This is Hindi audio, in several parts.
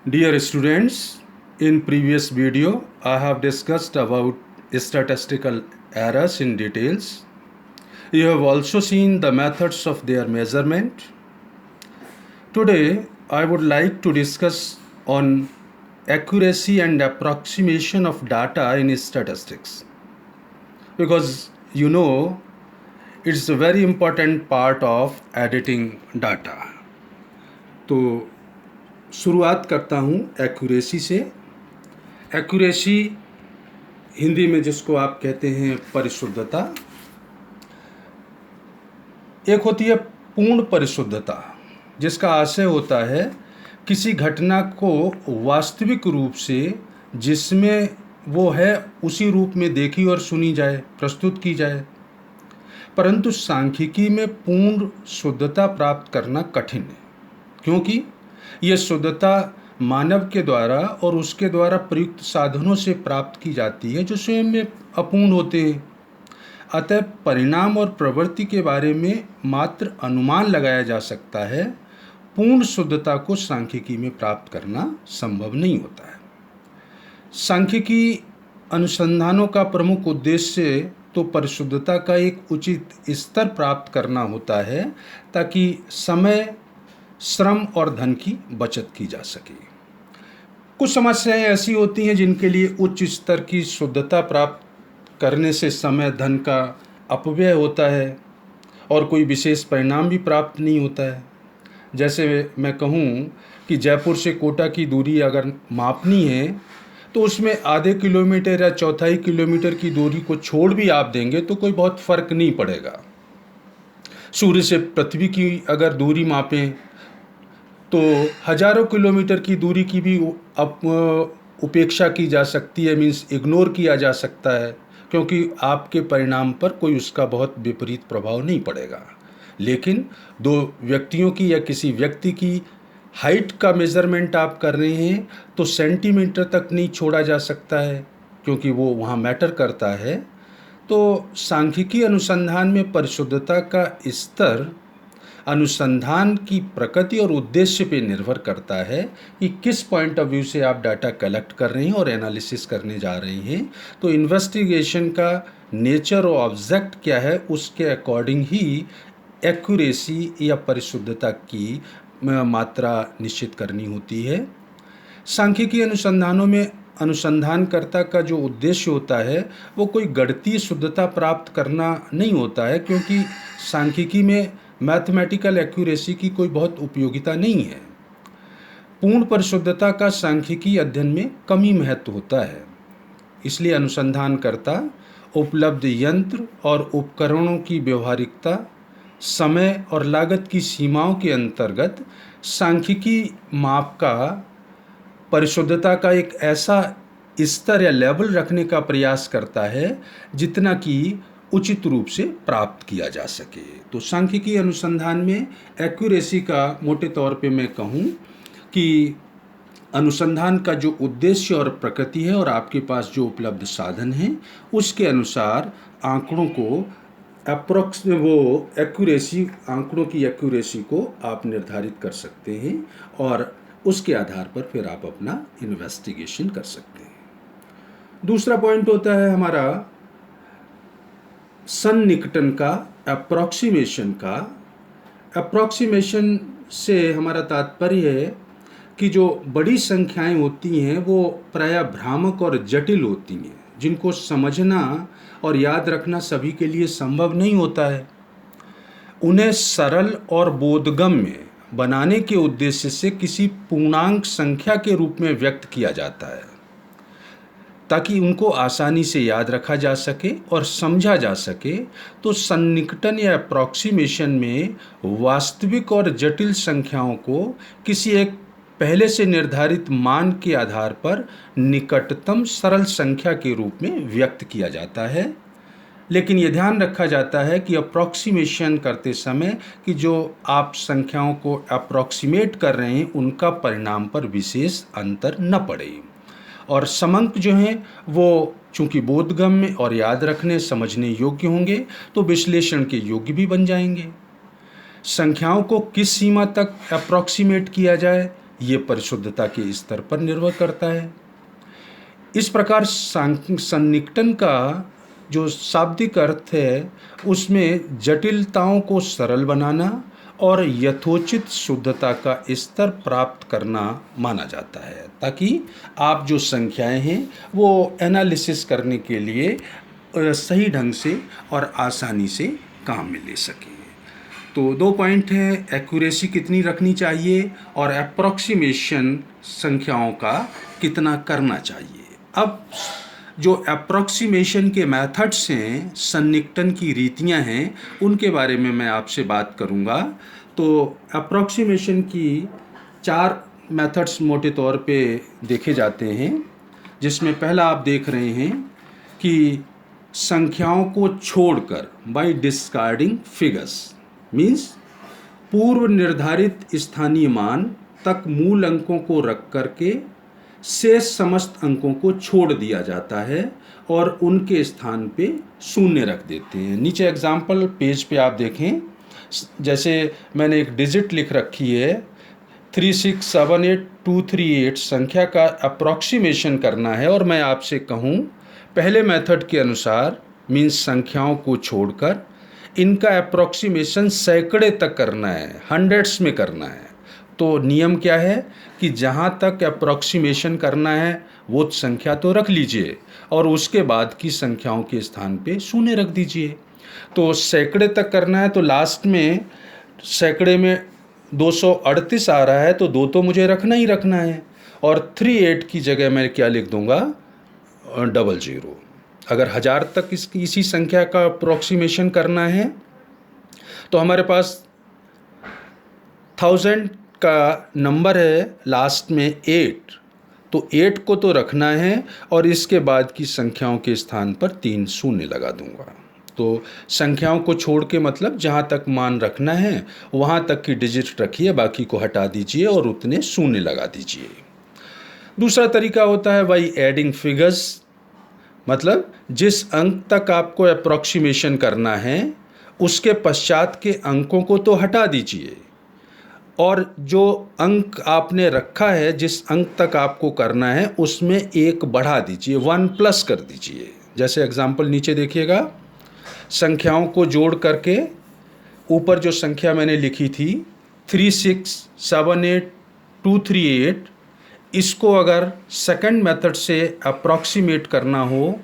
Dear students, in previous video I have discussed about statistical errors in details. You have also seen the methods of their measurement. Today I would like to discuss on accuracy and approximation of data in statistics, because it's a very important part of editing data. तो शुरुआत करता हूँ एक्यूरेसी से। एक्यूरेसी हिंदी में जिसको आप कहते हैं परिशुद्धता, एक होती है पूर्ण परिशुद्धता, जिसका आशय होता है किसी घटना को वास्तविक रूप से जिसमें वो है उसी रूप में देखी और सुनी जाए, प्रस्तुत की जाए। परंतु सांख्यिकी में पूर्ण शुद्धता प्राप्त करना कठिन है, क्योंकि यह शुद्धता मानव के द्वारा और उसके द्वारा प्रयुक्त साधनों से प्राप्त की जाती है, जो स्वयं में अपूर्ण होते हैं। अतः परिणाम और प्रवृत्ति के बारे में मात्र अनुमान लगाया जा सकता है। पूर्ण शुद्धता को सांख्यिकी में प्राप्त करना संभव नहीं होता है। सांख्यिकी अनुसंधानों का प्रमुख उद्देश्य तो परिशुद्धता का एक उचित स्तर प्राप्त करना होता है, ताकि समय, श्रम और धन की बचत की जा सके। कुछ समस्याएं ऐसी होती हैं जिनके लिए उच्च स्तर की शुद्धता प्राप्त करने से समय, धन का अपव्यय होता है और कोई विशेष परिणाम भी प्राप्त नहीं होता है। जैसे मैं कहूँ कि जयपुर से कोटा की दूरी अगर मापनी है, तो उसमें आधे किलोमीटर या चौथाई किलोमीटर की दूरी को छोड़ भी आप देंगे तो कोई बहुत फर्क नहीं पड़ेगा। सूर्य से पृथ्वी की अगर दूरी मापें तो हजारों किलोमीटर की दूरी की भी उपेक्षा की जा सकती है, मीन्स इग्नोर किया जा सकता है, क्योंकि आपके परिणाम पर कोई उसका बहुत विपरीत प्रभाव नहीं पड़ेगा। लेकिन दो व्यक्तियों की या किसी व्यक्ति की हाइट का मेज़रमेंट आप कर रहे हैं तो सेंटीमीटर तक नहीं छोड़ा जा सकता है, क्योंकि वो वहाँ मैटर करता है। तो सांख्यिकी अनुसंधान में परिशुद्धता का स्तर अनुसंधान की प्रकृति और उद्देश्य पे निर्भर करता है कि किस पॉइंट ऑफ व्यू से आप डाटा कलेक्ट कर रहे हैं और एनालिसिस करने जा रहे हैं। तो इन्वेस्टिगेशन का नेचर और ऑब्जेक्ट क्या है, उसके अकॉर्डिंग ही एक्यूरेसी या परिशुद्धता की मात्रा निश्चित करनी होती है। सांख्यिकी अनुसंधानों में अनुसंधानकर्ता का जो उद्देश्य होता है वो कोई गणितीय शुद्धता प्राप्त करना नहीं होता है, क्योंकि सांख्यिकी में मैथमेटिकल एक्यूरेसी की कोई बहुत उपयोगिता नहीं है। पूर्ण परिशुद्धता का सांख्यिकी अध्ययन में कम ही महत्व होता है। इसलिए अनुसंधानकर्ता उपलब्ध यंत्र और उपकरणों की व्यवहारिकता, समय और लागत की सीमाओं के अंतर्गत सांख्यिकी माप का परिशुद्धता का एक ऐसा स्तर या लेवल रखने का प्रयास करता है जितना कि उचित रूप से प्राप्त किया जा सके। तो सांख्यिकी अनुसंधान में एक्यूरेसी का मोटे तौर पे मैं कहूँ कि अनुसंधान का जो उद्देश्य और प्रकृति है और आपके पास जो उपलब्ध साधन हैं, उसके अनुसार आंकड़ों को आंकड़ों की एक्यूरेसी को आप निर्धारित कर सकते हैं और उसके आधार पर फिर आप अपना इन्वेस्टिगेशन कर सकते हैं। दूसरा पॉइंट होता है हमारा सन्निकटन का, अप्रॉक्सीमेशन का। अप्रॉक्सीमेशन से हमारा तात्पर्य है कि जो बड़ी संख्याएं होती हैं वो प्रायः भ्रामक और जटिल होती हैं, जिनको समझना और याद रखना सभी के लिए संभव नहीं होता है। उन्हें सरल और बोधगम्य बनाने के उद्देश्य से किसी पूर्णांक संख्या के रूप में व्यक्त किया जाता है, ताकि उनको आसानी से याद रखा जा सके और समझा जा सके। तो सन्निकटन या अप्रॉक्सीमेशन में वास्तविक और जटिल संख्याओं को किसी एक पहले से निर्धारित मान के आधार पर निकटतम सरल संख्या के रूप में व्यक्त किया जाता है। लेकिन यह ध्यान रखा जाता है कि अप्रॉक्सीमेशन करते समय कि जो आप संख्याओं को अप्रॉक्सीमेट कर रहे हैं उनका परिणाम पर विशेष अंतर न पड़े, और समंक जो हैं वो चूँकि बोधगम्य और याद रखने समझने योग्य होंगे तो विश्लेषण के योग्य भी बन जाएंगे। संख्याओं को किस सीमा तक अप्रॉक्सीमेट किया जाए ये परिशुद्धता के स्तर पर निर्भर करता है। इस प्रकार सन्निकटन का जो शाब्दिक अर्थ है उसमें जटिलताओं को सरल बनाना और यथोचित शुद्धता का स्तर प्राप्त करना माना जाता है, ताकि आप जो संख्याएं हैं वो एनालिसिस करने के लिए सही ढंग से और आसानी से काम में ले सकें। तो 2 पॉइंट है, एक्यूरेसी कितनी रखनी चाहिए और अप्रॉक्सीमेशन संख्याओं का कितना करना चाहिए। अब जो अप्रॉक्सीमेशन के मेथड्स हैं, सन्निकटन की रीतियां हैं, उनके बारे में मैं आपसे बात करूंगा। तो अप्रॉक्सीमेशन की 4 मेथड्स मोटे तौर पे देखे जाते हैं, जिसमें पहला आप देख रहे हैं कि संख्याओं को छोड़कर, बाय डिस्कार्डिंग फिगर्स, मीन्स पूर्व निर्धारित स्थानीय मान तक मूल अंकों को रख करके शेष समस्त अंकों को छोड़ दिया जाता है और उनके स्थान पे शून्य रख देते हैं। नीचे एग्जाम्पल पेज पे आप देखें, जैसे मैंने एक डिजिट लिख रखी है 3678238 संख्या का अप्रॉक्सीमेशन करना है और मैं आपसे कहूँ पहले मेथड के अनुसार, मीन्स संख्याओं को छोड़कर इनका अप्रॉक्सीमेशन सैकड़े तक करना है, हंड्रेड्स में करना है। तो नियम क्या है कि जहाँ तक अप्रॉक्सीमेशन करना है वो संख्या तो रख लीजिए और उसके बाद की संख्याओं के स्थान पे शून्य रख दीजिए। तो सैकड़े तक करना है, तो लास्ट में सैकड़े में 238 आ रहा है, तो 2 तो मुझे रखना ही रखना है और 38 की जगह मैं क्या लिख दूंगा, 00। अगर 1000 तक इसी संख्या का अप्रॉक्सीमेशन करना है तो हमारे पास 1000 का नंबर है, लास्ट में 8, तो 8 को तो रखना है और इसके बाद की संख्याओं के स्थान पर 3 शून्य लगा दूंगा। तो संख्याओं को छोड़ के मतलब जहाँ तक मान रखना है वहाँ तक की डिजिट रखिए, बाकी को हटा दीजिए और उतने शून्य लगा दीजिए। दूसरा तरीका होता है बाई एडिंग फिगर्स, मतलब जिस अंक तक आपको अप्रॉक्सीमेशन करना है उसके पश्चात के अंकों को तो हटा दीजिए और जो अंक आपने रखा है, जिस अंक तक आपको करना है उसमें 1 बढ़ा दीजिए, 1 प्लस कर दीजिए। जैसे एग्जाम्पल नीचे देखिएगा, संख्याओं को जोड़ करके ऊपर जो संख्या मैंने लिखी थी 3678238, इसको अगर सेकंड मेथड से अप्रॉक्सीमेट करना हो,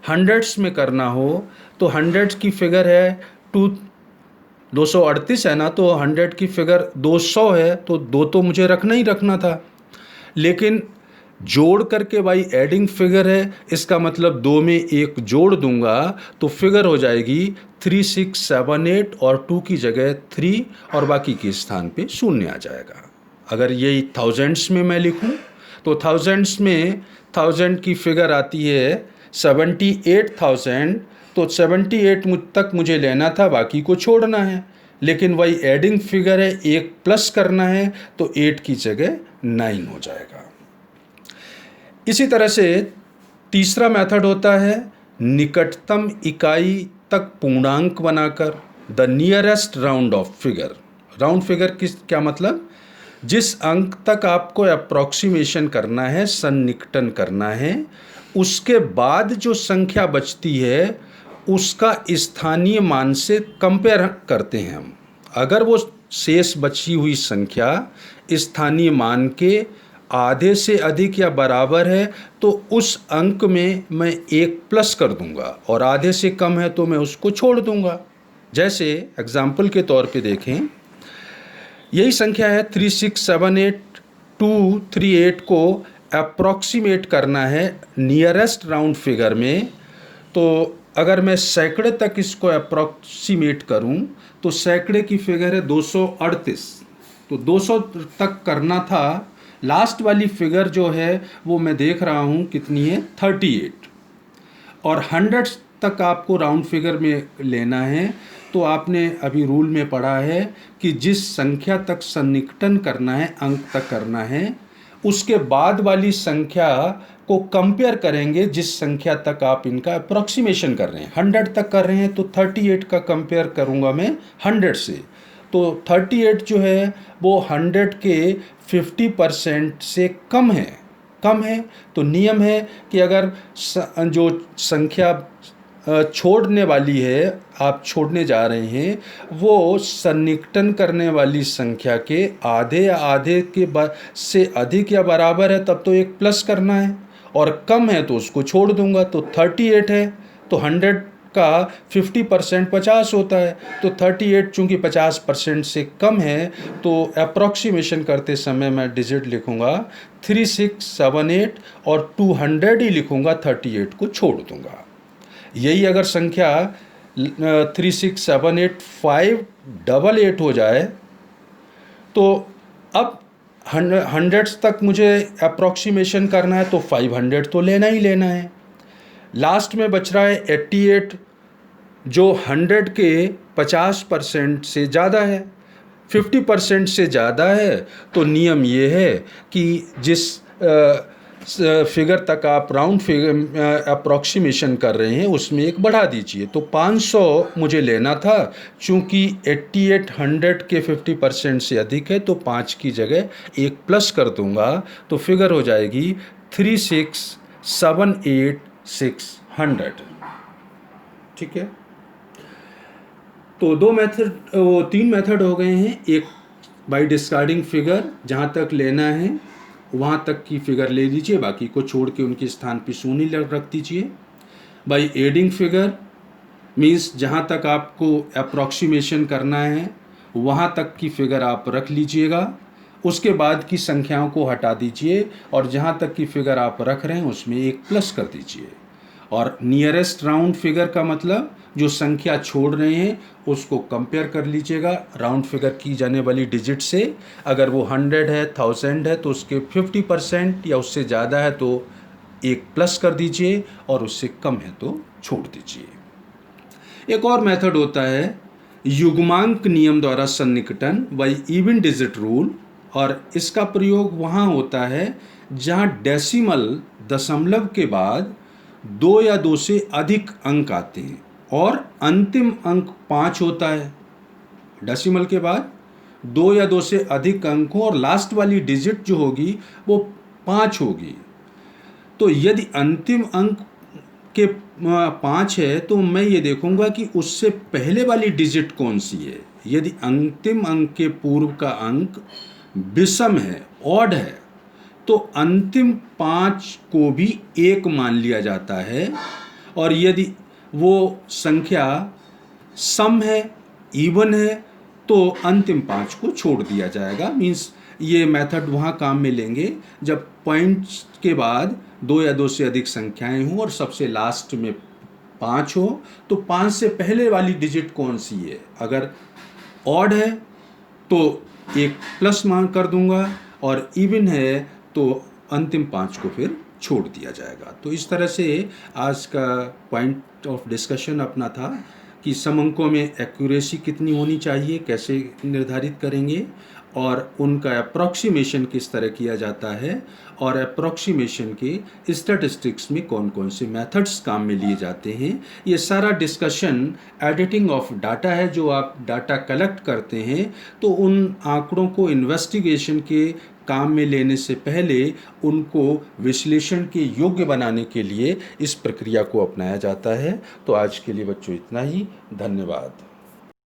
हंड्रेड्स में करना हो, तो 100 की फिगर है 238 है ना, तो 100 की फिगर 200 है, तो 2 तो मुझे रखना ही रखना था। लेकिन जोड़ करके भाई एडिंग फिगर है, इसका मतलब 2 में 1 जोड़ दूंगा तो फिगर हो जाएगी 3678 और 2 की जगह 3 और बाकी के स्थान पे शून्य आ जाएगा। अगर यही थाउजेंड्स में मैं लिखूं तो थाउजेंड्स में 1000 की फिगर आती है 78,000, तो 78 तक मुझे लेना था, बाकी को छोड़ना है। लेकिन वही एडिंग फिगर है, 1 प्लस करना है, तो 8 की जगह 9 हो जाएगा। इसी तरह से तीसरा मेथड होता है निकटतम इकाई तक पूर्णांक बनाकर, the nearest round of figure. Round figure क्या मतलब, जिस अंक तक आपको अप्रॉक्सीमेशन करना है, सन्निकटन करना है, उसके बाद जो संख्या बचती है उसका स्थानीय मान से कंपेयर करते हैं हम। अगर वो शेष बची हुई संख्या स्थानीय मान के आधे से अधिक या बराबर है तो उस अंक में मैं 1 प्लस कर दूंगा और आधे से कम है तो मैं उसको छोड़ दूंगा। जैसे एग्जाम्पल के तौर पे देखें, यही संख्या है 3678238 को अप्रॉक्सीमेट करना है नियरेस्ट राउंड फिगर में। तो अगर मैं सैकड़े तक इसको अप्रॉक्सीमेट करूं तो सैकड़े की फिगर है 238, तो 200 तक करना था। लास्ट वाली फिगर जो है वो मैं देख रहा हूँ कितनी है, 38, और 100 तक आपको राउंड फिगर में लेना है। तो आपने अभी रूल में पढ़ा है कि जिस संख्या तक सन्निकटन करना है, अंक तक करना है, उसके बाद वाली संख्या को कंपेयर करेंगे जिस संख्या तक आप इनका अप्रॉक्सीमेशन कर रहे हैं। 100 तक कर रहे हैं तो 38 का कंपेयर करूंगा मैं 100 से, तो 38 जो है वो 100 के 50% से कम है। तो नियम है कि अगर जो संख्या छोड़ने वाली है, आप छोड़ने जा रहे हैं, वो सन्निकटन करने वाली संख्या के आधे या आधे के से अधिक या बराबर है तब तो एक प्लस करना है, और कम है तो उसको छोड़ दूंगा। तो 38 है तो 100 का 50% 50 होता है, तो 38 चूँकि 50% से कम है तो अप्रॉक्सीमेशन करते समय मैं डिजिट लिखूँगा 3678 और 200 ही लिखूँगा, 38 को छोड़ दूँगा। यही अगर संख्या 3678588 हो जाए तो अब 100 तक मुझे अप्रॉक्सीमेशन करना है तो 500 तो लेना ही लेना है। लास्ट में बच रहा है 88 जो 100 के 50% से ज़्यादा है, 50% से ज़्यादा है। तो नियम ये है कि जिस फिगर तक आप राउंड फिगर अप्रॉक्सीमेशन कर रहे हैं उसमें एक बढ़ा दीजिए। तो 500 मुझे लेना था, चूँकि 88 100 के 50% से अधिक है तो 5 की जगह एक प्लस कर दूंगा, तो फिगर हो जाएगी 3678600। ठीक है, तो तीन मेथड हो गए हैं। एक बाय डिस्कार्डिंग फिगर, जहाँ तक लेना है वहाँ तक की फिगर ले लीजिए, बाकी को छोड़ के उनके स्थान पे शून्य रख दीजिए। बाय एडिंग फिगर मीन्स जहाँ तक आपको अप्रॉक्सीमेशन करना है वहाँ तक की फिगर आप रख लीजिएगा, उसके बाद की संख्याओं को हटा दीजिए और जहाँ तक की फिगर आप रख रहे हैं उसमें एक प्लस कर दीजिए। और नियरेस्ट राउंड फिगर का मतलब जो संख्या छोड़ रहे हैं उसको कंपेयर कर लीजिएगा राउंड फिगर की जाने वाली डिजिट से। अगर वो 100 है, 1000 है तो उसके 50% या उससे ज़्यादा है तो एक प्लस कर दीजिए, और उससे कम है तो छोड़ दीजिए। एक और मेथड होता है युग्मांक नियम द्वारा सन्निकटन बाय इवन डिजिट रूल, और इसका प्रयोग वहाँ होता है जहाँ डेसिमल दशमलव के बाद 2 या 2 से अधिक अंक आते हैं और अंतिम अंक 5 होता है। डेसिमल के बाद 2 या 2 से अधिक अंक हो और लास्ट वाली डिजिट जो होगी वो 5 होगी। तो यदि अंतिम अंक के 5 है तो मैं ये देखूंगा कि उससे पहले वाली डिजिट कौन सी है। यदि अंतिम अंक के पूर्व का अंक विषम है, ऑड है, तो अंतिम 5 को भी 1 मान लिया जाता है, और यदि वो संख्या सम है, इवन है, तो अंतिम 5 को छोड़ दिया जाएगा। मीन्स ये मेथड वहाँ काम में लेंगे जब पॉइंट्स के बाद 2 या 2 से अधिक संख्याएं हों और सबसे लास्ट में 5 हो, तो 5 से पहले वाली डिजिट कौन सी है। अगर ऑड है तो एक प्लस मान कर दूंगा, और इवन है तो अंतिम 5 को फिर छोड़ दिया जाएगा। तो इस तरह से आज का पॉइंट ऑफ डिस्कशन अपना था कि सम अंकों में एक्यूरेसी कितनी होनी चाहिए, कैसे निर्धारित करेंगे, और उनका अप्रॉक्सीमेशन किस तरह किया जाता है, और अप्रॉक्सीमेशन के स्टैटिस्टिक्स में कौन कौन से मेथड्स काम में लिए जाते हैं। ये सारा डिस्कशन एडिटिंग ऑफ डाटा है। जो आप डाटा कलेक्ट करते हैं तो उन आंकड़ों को इन्वेस्टिगेशन के काम में लेने से पहले उनको विश्लेषण के योग्य बनाने के लिए इस प्रक्रिया को अपनाया जाता है। तो आज के लिए बच्चों इतना ही। धन्यवाद।